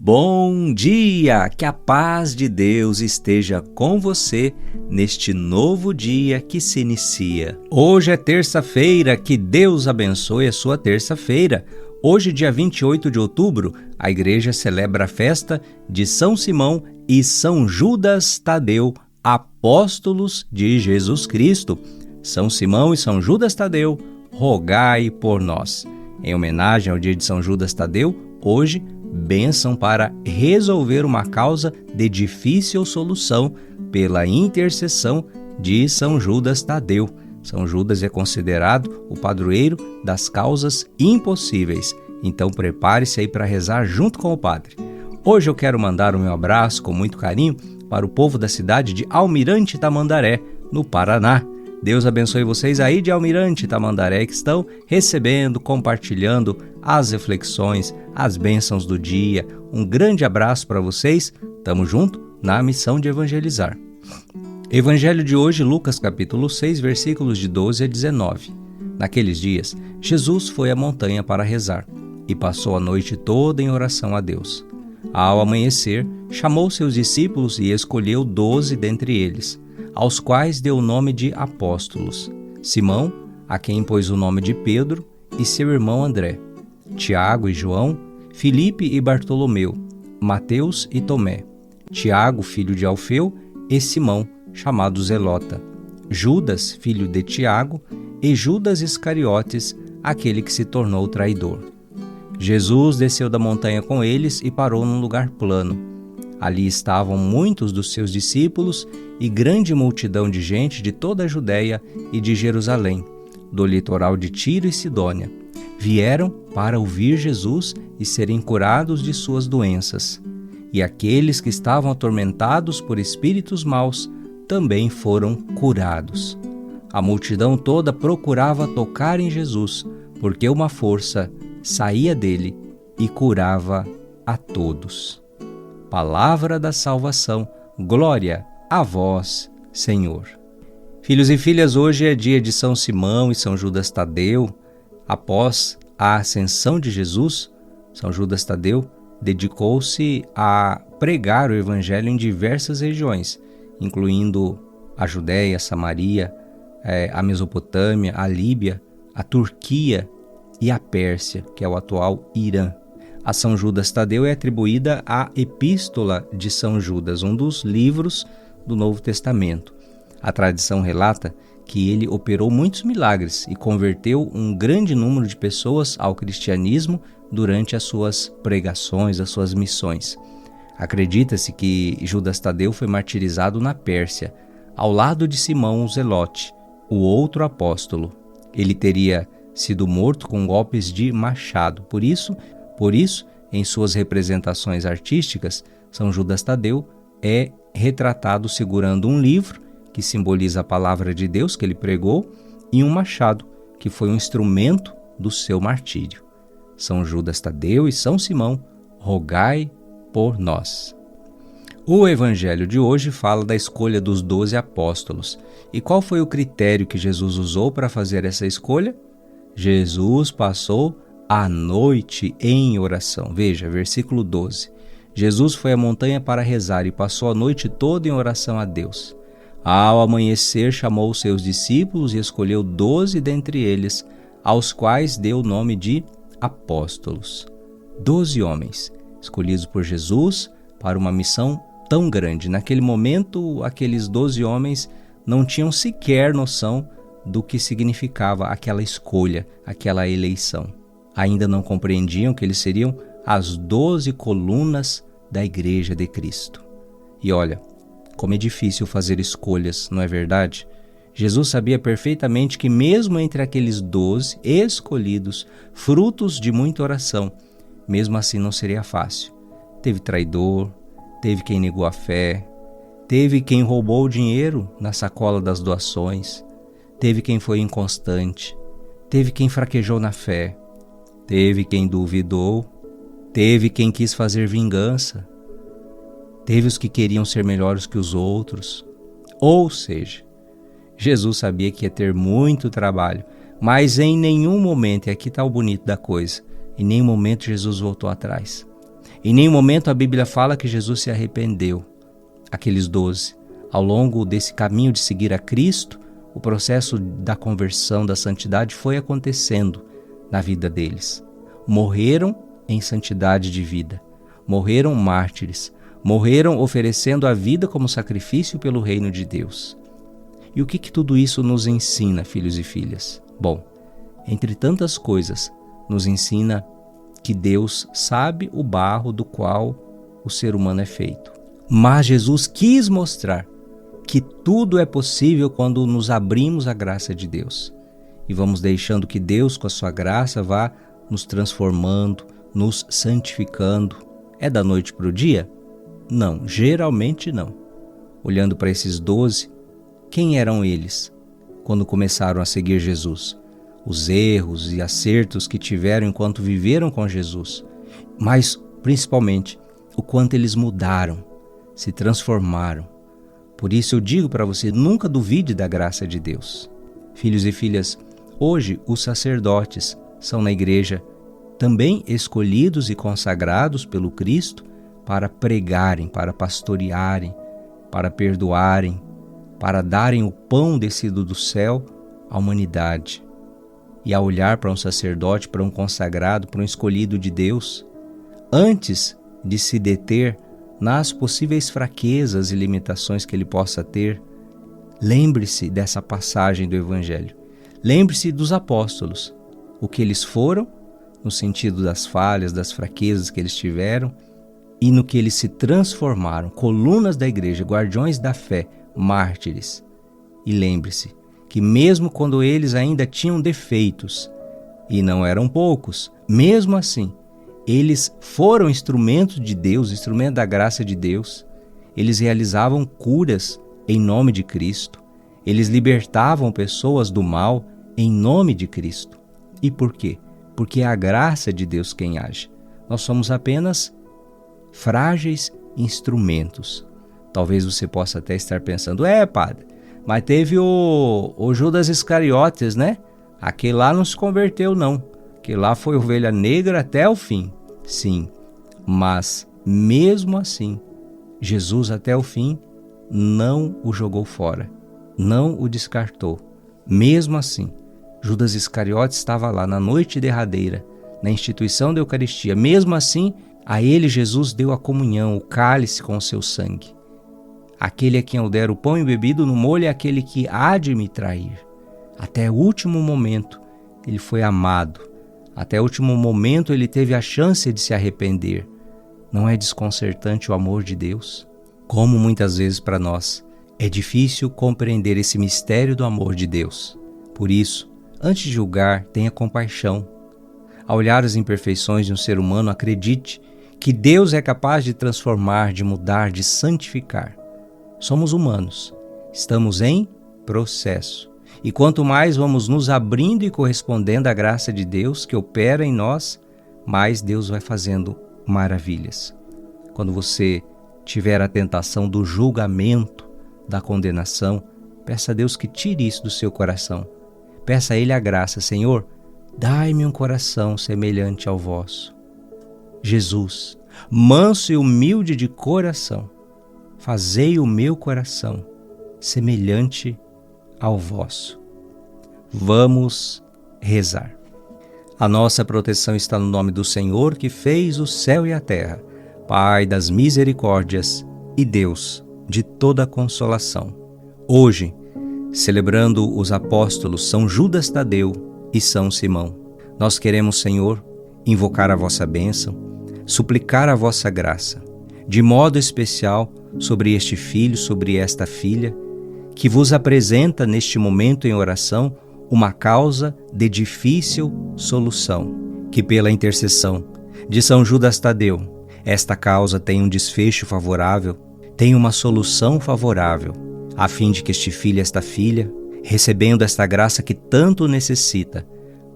Bom dia! Que a paz de Deus esteja com você neste novo dia que se inicia. Hoje é terça-feira, que Deus abençoe a sua terça-feira. Hoje, dia 28 de outubro, a igreja celebra a festa de São Simão e São Judas Tadeu, apóstolos de Jesus Cristo. São Simão e São Judas Tadeu, rogai por nós. Em homenagem ao dia de São Judas Tadeu, hoje, bênção para resolver uma causa de difícil solução pela intercessão de São Judas Tadeu. São Judas é considerado o padroeiro das causas impossíveis. Então prepare-se aí para rezar junto com o padre. Hoje eu quero mandar o meu abraço com muito carinho para o povo da cidade de Almirante Tamandaré, no Paraná. Deus abençoe vocês aí de Almirante Tamandaré, que estão recebendo, compartilhando as reflexões, as bênçãos do dia. Um grande abraço para vocês. Tamo junto na missão de evangelizar. Evangelho de hoje, Lucas capítulo 6, versículos de 12 a 19. Naqueles dias, Jesus foi à montanha para rezar e passou a noite toda em oração a Deus. Ao amanhecer, chamou seus discípulos e escolheu 12 dentre eles, aos quais deu o nome de apóstolos: Simão, a quem pôs o nome de Pedro, e seu irmão André, Tiago e João, Filipe e Bartolomeu, Mateus e Tomé, Tiago, filho de Alfeu, e Simão, chamado Zelota, Judas, filho de Tiago, e Judas Iscariotes, aquele que se tornou traidor. Jesus desceu da montanha com eles e parou num lugar plano. Ali estavam muitos dos seus discípulos e grande multidão de gente de toda a Judéia e de Jerusalém, do litoral de Tiro e Sidônia. Vieram para ouvir Jesus e serem curados de suas doenças. E aqueles que estavam atormentados por espíritos maus também foram curados. A multidão toda procurava tocar em Jesus, porque uma força saía dele e curava a todos. Palavra da salvação, glória a vós, Senhor. Filhos e filhas, hoje é dia de São Simão e São Judas Tadeu. Após a ascensão de Jesus, São Judas Tadeu dedicou-se a pregar o Evangelho em diversas regiões, incluindo a Judéia, Samaria, a Mesopotâmia, a Líbia, a Turquia e a Pérsia, que é o atual Irã. A São Judas Tadeu é atribuída a Epístola de São Judas, um dos livros do Novo Testamento. A tradição relata que ele operou muitos milagres e converteu um grande número de pessoas ao cristianismo durante as suas pregações, as suas missões. Acredita-se que Judas Tadeu foi martirizado na Pérsia, ao lado de Simão o Zelote, o outro apóstolo. Ele teria sido morto com golpes de machado. Por isso, em suas representações artísticas, São Judas Tadeu é retratado segurando um livro, que simboliza a palavra de Deus que ele pregou, e um machado, que foi um instrumento do seu martírio. São Judas Tadeu e São Simão, rogai por nós. O Evangelho de hoje fala da escolha dos 12 apóstolos. E qual foi o critério que Jesus usou para fazer essa escolha? Jesus passou a noite em oração. Veja, versículo 12. Jesus foi à montanha para rezar e passou a noite toda em oração a Deus. Ao amanhecer, chamou seus discípulos e escolheu 12 dentre eles, aos quais deu o nome de apóstolos. 12 homens, escolhidos por Jesus para uma missão tão grande. Naquele momento, aqueles 12 homens não tinham sequer noção do que significava aquela escolha, aquela eleição. Ainda não compreendiam que eles seriam as 12 colunas da Igreja de Cristo. E olha, como é difícil fazer escolhas, não é verdade? Jesus sabia perfeitamente que mesmo entre aqueles 12 escolhidos, frutos de muita oração, mesmo assim não seria fácil. Teve traidor, teve quem negou a fé, teve quem roubou o dinheiro na sacola das doações, teve quem foi inconstante, teve quem fraquejou na fé, teve quem duvidou, teve quem quis fazer vingança, teve os que queriam ser melhores que os outros. Ou seja, Jesus sabia que ia ter muito trabalho, mas em nenhum momento, e aqui está o bonito da coisa, em nenhum momento Jesus voltou atrás. Em nenhum momento a Bíblia fala que Jesus se arrependeu. Aqueles 12, ao longo desse caminho de seguir a Cristo, o processo da conversão, da santidade foi acontecendo na vida deles. Morreram em santidade de vida, morreram mártires, morreram oferecendo a vida como sacrifício pelo reino de Deus. E o que tudo isso nos ensina, filhos e filhas? Bom, entre tantas coisas, nos ensina que Deus sabe o barro do qual o ser humano é feito. Mas Jesus quis mostrar que tudo é possível quando nos abrimos à graça de Deus. E vamos deixando que Deus, com a sua graça, vá nos transformando, nos santificando. É da noite para o dia? Não, geralmente não. Olhando para esses 12, quem eram eles quando começaram a seguir Jesus? Os erros e acertos que tiveram enquanto viveram com Jesus, mas principalmente o quanto eles mudaram, se transformaram. Por isso eu digo para você, nunca duvide da graça de Deus. Filhos e filhas, hoje os sacerdotes são na igreja também escolhidos e consagrados pelo Cristo para pregarem, para pastorearem, para perdoarem, para darem o pão descido do céu à humanidade. E ao olhar para um sacerdote, para um consagrado, para um escolhido de Deus, antes de se deter nas possíveis fraquezas e limitações que ele possa ter, lembre-se dessa passagem do Evangelho. Lembre-se dos apóstolos, o que eles foram, no sentido das falhas, das fraquezas que eles tiveram, e no que eles se transformaram, colunas da igreja, guardiões da fé, mártires. E lembre-se que mesmo quando eles ainda tinham defeitos, e não eram poucos, mesmo assim, eles foram instrumentos de Deus, instrumento da graça de Deus. Eles realizavam curas em nome de Cristo. Eles libertavam pessoas do mal em nome de Cristo. E por quê? Porque é a graça de Deus quem age. Nós somos apenas frágeis instrumentos. Talvez você possa até estar pensando, padre, mas teve o Judas Iscariotes, né? Aquele lá não se converteu não. Aquele lá foi ovelha negra até o fim. Sim, mas mesmo assim, Jesus até o fim não o jogou fora, não o descartou. Mesmo assim, Judas Iscariotes estava lá na noite derradeira, na instituição da Eucaristia. Mesmo assim, a ele Jesus deu a comunhão, o cálice com o seu sangue. Aquele a quem eu der o pão embebido no molho é aquele que há de me trair. Até o último momento, ele foi amado. Até o último momento, ele teve a chance de se arrepender. Não é desconcertante o amor de Deus? Como muitas vezes para nós é difícil compreender esse mistério do amor de Deus. Por isso, antes de julgar, tenha compaixão. Ao olhar as imperfeições de um ser humano, acredite que Deus é capaz de transformar, de mudar, de santificar. Somos humanos, estamos em processo. E quanto mais vamos nos abrindo e correspondendo à graça de Deus que opera em nós, mais Deus vai fazendo maravilhas. Quando você tiver a tentação do julgamento, da condenação, peça a Deus que tire isso do seu coração. Peça a Ele a graça, Senhor, dai-me um coração semelhante ao vosso. Jesus, manso e humilde de coração, fazei o meu coração semelhante ao vosso. Vamos rezar. A nossa proteção está no nome do Senhor que fez o céu e a terra, Pai das misericórdias e Deus de toda consolação. Hoje, celebrando os apóstolos São Judas Tadeu e São Simão, nós queremos, Senhor, invocar a vossa bênção, suplicar a vossa graça, de modo especial sobre este filho, sobre esta filha, que vos apresenta neste momento em oração uma causa de difícil solução, que pela intercessão de São Judas Tadeu, esta causa tenha um desfecho favorável, tenha uma solução favorável, a fim de que este filho, esta filha, recebendo esta graça que tanto necessita,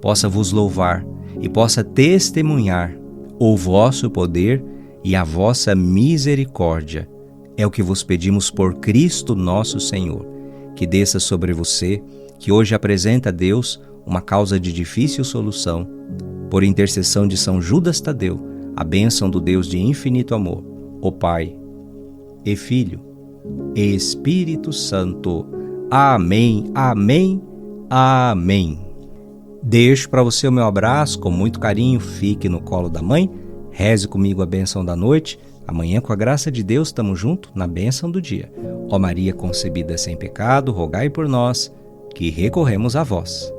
possa vos louvar e possa testemunhar o vosso poder e a vossa misericórdia. É o que vos pedimos por Cristo nosso Senhor, que desça sobre você, que hoje apresenta a Deus uma causa de difícil solução. Por intercessão de São Judas Tadeu, a bênção do Deus de infinito amor, o Pai, e Filho, e Espírito Santo. Amém, amém, amém. Deixo para você o meu abraço com muito carinho, fique no colo da mãe, reze comigo a bênção da noite. Amanhã, com a graça de Deus, estamos juntos na bênção do dia. Ó Maria concebida sem pecado, rogai por nós, que recorremos a vós.